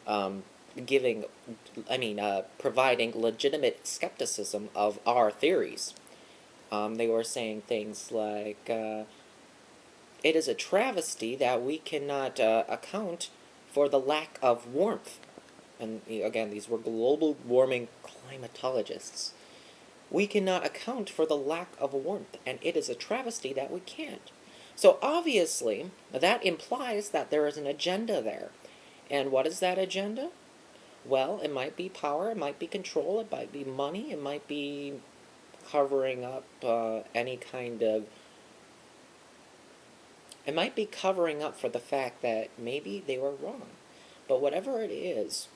um, providing legitimate skepticism of our theories. They were saying things like, it is a travesty that we cannot account for the lack of warmth. And again, these were global warming climatologists. We cannot account for the lack of warmth, and it is a travesty that we can't. So obviously, that implies that there is an agenda there. And what is that agenda? Well, it might be power, it might be control, it might be money, it might be covering up any kind of. It might be covering up for the fact that maybe they were wrong. But whatever it is,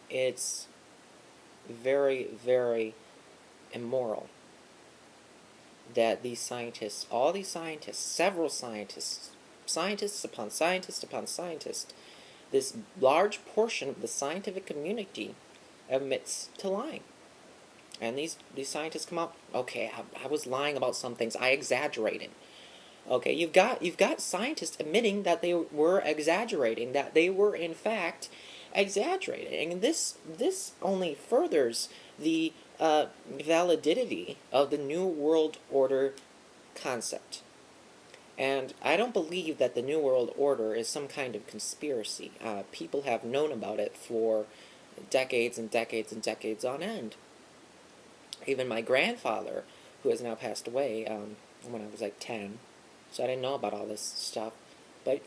it's very, very immoral that these scientists, all these scientists, several scientists, scientists upon scientists upon scientists, this large portion of the scientific community admits to lying. And these scientists come up, okay, I was lying about some things, I exaggerated. Okay, you've got scientists admitting that they were exaggerating, that they were in fact exaggerating, and this only furthers the validity of the New World Order concept. And I don't believe that the New World Order is some kind of conspiracy. People have known about it for decades and decades and decades on end. Even my grandfather, who has now passed away when I was like 10, so I didn't know about all this stuff. But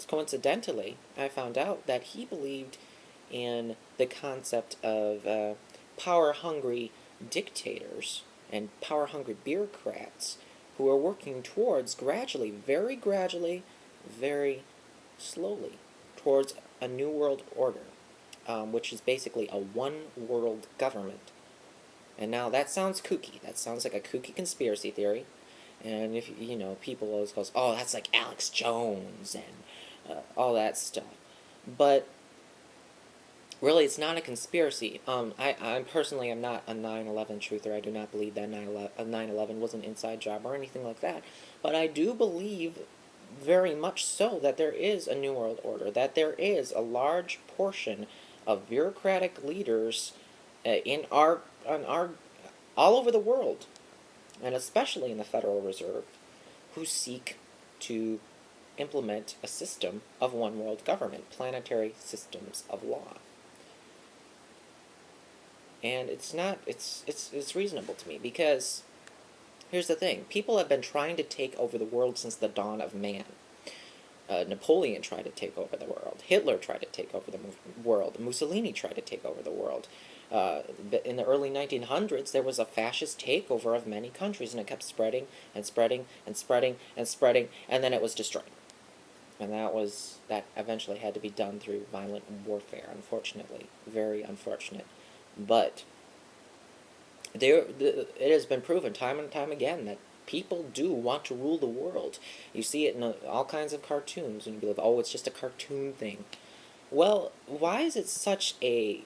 coincidentally, I found out that he believed in the concept of power-hungry dictators and power-hungry bureaucrats who are working towards gradually, very slowly, towards a new world order, which is basically a one-world government. And now that sounds kooky. That sounds like a kooky conspiracy theory. And if people always go, oh, that's like Alex Jones and all that stuff. But really, it's not a conspiracy. I personally am not a 9/11 truther. I do not believe that 9/11 was an inside job or anything like that. But I do believe very much so that there is a new world order, that there is a large portion of bureaucratic leaders in our all over the world, and especially in the Federal Reserve, who seek to implement a system of one world government, planetary systems of law. And it's reasonable to me, because here's the thing: people have been trying to take over the world since the dawn of man. Napoleon tried to take over the world. Hitler tried to take over the world. Mussolini tried to take over the world. In the early 1900s, there was a fascist takeover of many countries, and it kept spreading and spreading and spreading and spreading, and then it was destroyed. And that eventually had to be done through violent warfare, unfortunately. Very unfortunate. But it has been proven time and time again that people do want to rule the world. You see it in all kinds of cartoons, and you believe, oh, it's just a cartoon thing. Well, why is it a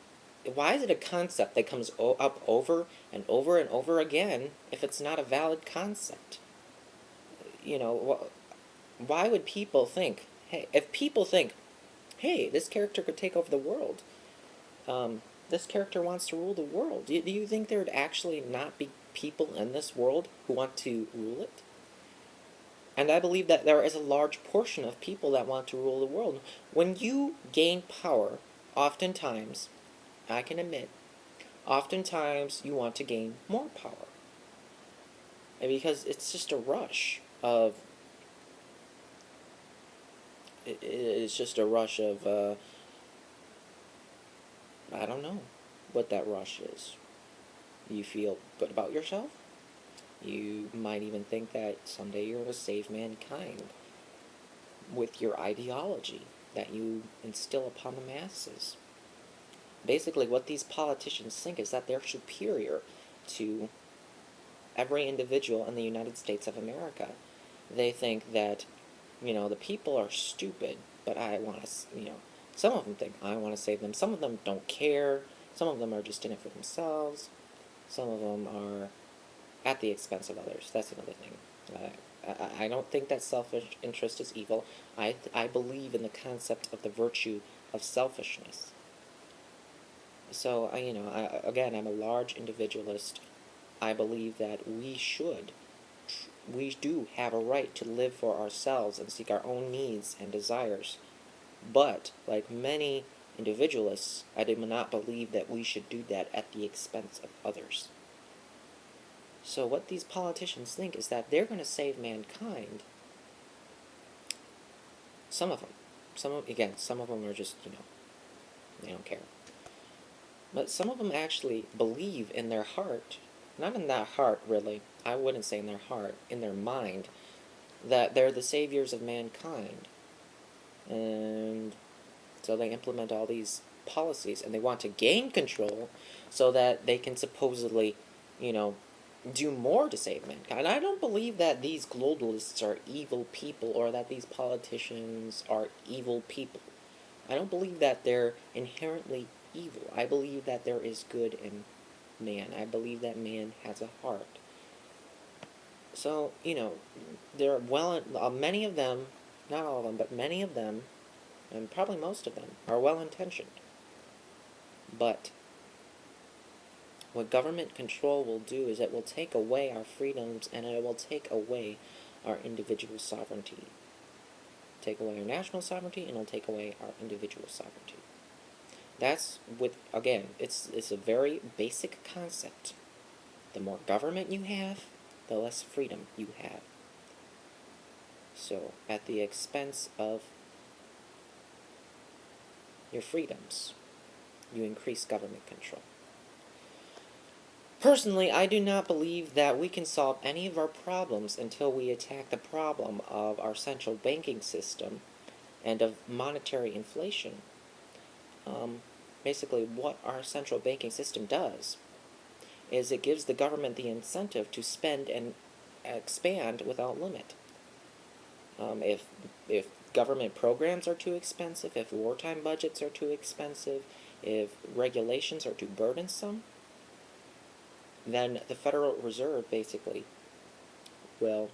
concept that comes up over and over and over again if it's not a valid concept? Why would people think, hey, if people think, hey, this character could take over the world, this character wants to rule the world, do you think there would actually not be people in this world who want to rule it? And I believe that there is a large portion of people that want to rule the world. When you gain power, oftentimes, I can admit, oftentimes you want to gain more power. And because it's just a rush of, it's just a rush of, I don't know what that rush is. You feel good about yourself. You might even think that someday you're going to save mankind with your ideology that you instill upon the masses. Basically, what these politicians think is that they're superior to every individual in the United States of America. They think that, the people are stupid, but I want to, some of them think I want to save them. Some of them don't care. Some of them are just in it for themselves. Some of them are at the expense of others. That's another thing. I don't think that selfish interest is evil. I believe in the concept of the virtue of selfishness. So again, I'm a large individualist. I believe that we do have a right to live for ourselves and seek our own needs and desires. But, like many individualists, I do not believe that we should do that at the expense of others. So what these politicians think is that they're going to save mankind. Some of them. Some of them are just, they don't care. But some of them actually believe in their heart, not in their heart really, I wouldn't say in their heart, in their mind, that they're the saviors of mankind. And so they implement all these policies, and they want to gain control so that they can supposedly, do more to save mankind. I don't believe that these globalists are evil people or that these politicians are evil people. I don't believe that they're inherently evil. I believe that there is good in man. I believe that man has a heart. So, there are many of them, not all of them, but many of them, and probably most of them, are well-intentioned. But what government control will do is it will take away our freedoms and it will take away our individual sovereignty. Take away our national sovereignty and it'll take away our individual sovereignty. That's again, it's a very basic concept. The more government you have, the less freedom you have. So, at the expense of your freedoms, you increase government control. Personally, I do not believe that we can solve any of our problems until we attack the problem of our central banking system and of monetary inflation. Basically, what our central banking system does is it gives the government the incentive to spend and expand without limit. If government programs are too expensive, if wartime budgets are too expensive, if regulations are too burdensome, then the Federal Reserve basically will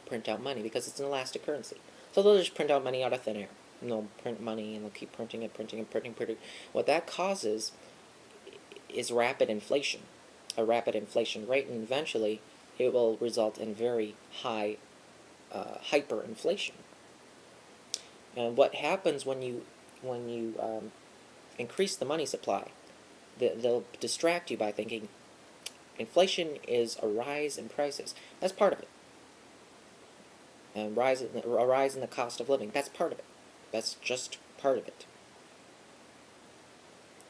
print out money because it's an elastic currency. So they'll just print out money out of thin air. And they'll print money and they'll keep printing it, printing. What that causes is rapid inflation, a rapid inflation rate, and eventually it will result in very high hyperinflation. And what happens when you increase the money supply? They'll distract you by thinking inflation is a rise in prices. That's part of it. And a rise in the cost of living. That's part of it. That's just part of it.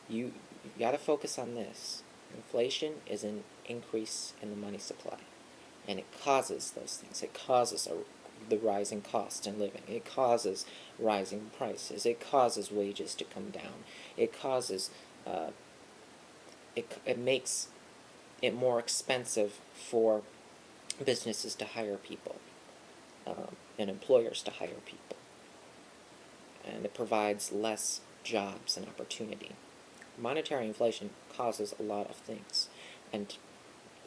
You got to focus on this. Inflation is an increase in the money supply, and it causes those things. It causes the rising cost in living. It causes rising prices. It causes wages to come down. It causes it makes it more expensive for businesses to hire people and employers to hire people. And it provides less jobs and opportunity. Monetary inflation causes a lot of things. And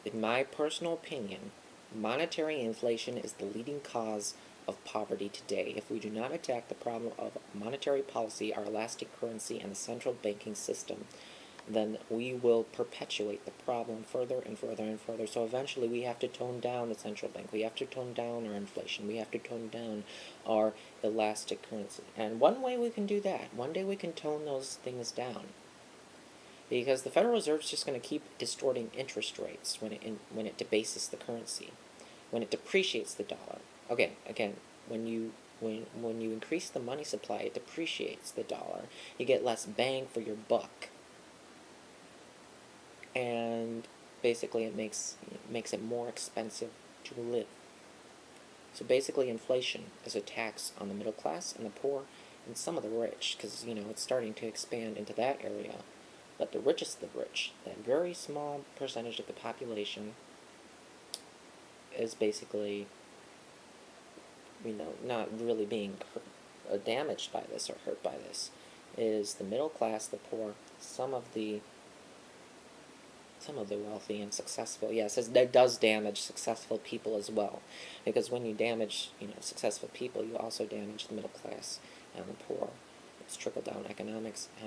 in my personal opinion, monetary inflation is the leading cause of poverty today. If we do not attack the problem of monetary policy, our elastic currency, and the central banking system, then we will perpetuate the problem further and further and further. So eventually we have to tone down the central bank. We have to tone down our inflation. We have to tone down our elastic currency. And one way we can do that, one day we can tone those things down. Because the Federal Reserve is just going to keep distorting interest rates when it debases the currency, when it depreciates the dollar. Again, when you increase the money supply, it depreciates the dollar. You get less bang for your buck. And basically it makes it more expensive to live. So basically inflation is a tax on the middle class and the poor and some of the rich, because it's starting to expand into that area. But the richest of the rich, that very small percentage of the population, is basically not really being damaged by this or hurt by this. It is the middle class, the poor, some of the wealthy and successful. Yes, that does damage successful people as well, because when you damage successful people, you also damage the middle class and the poor. It's trickle-down economics,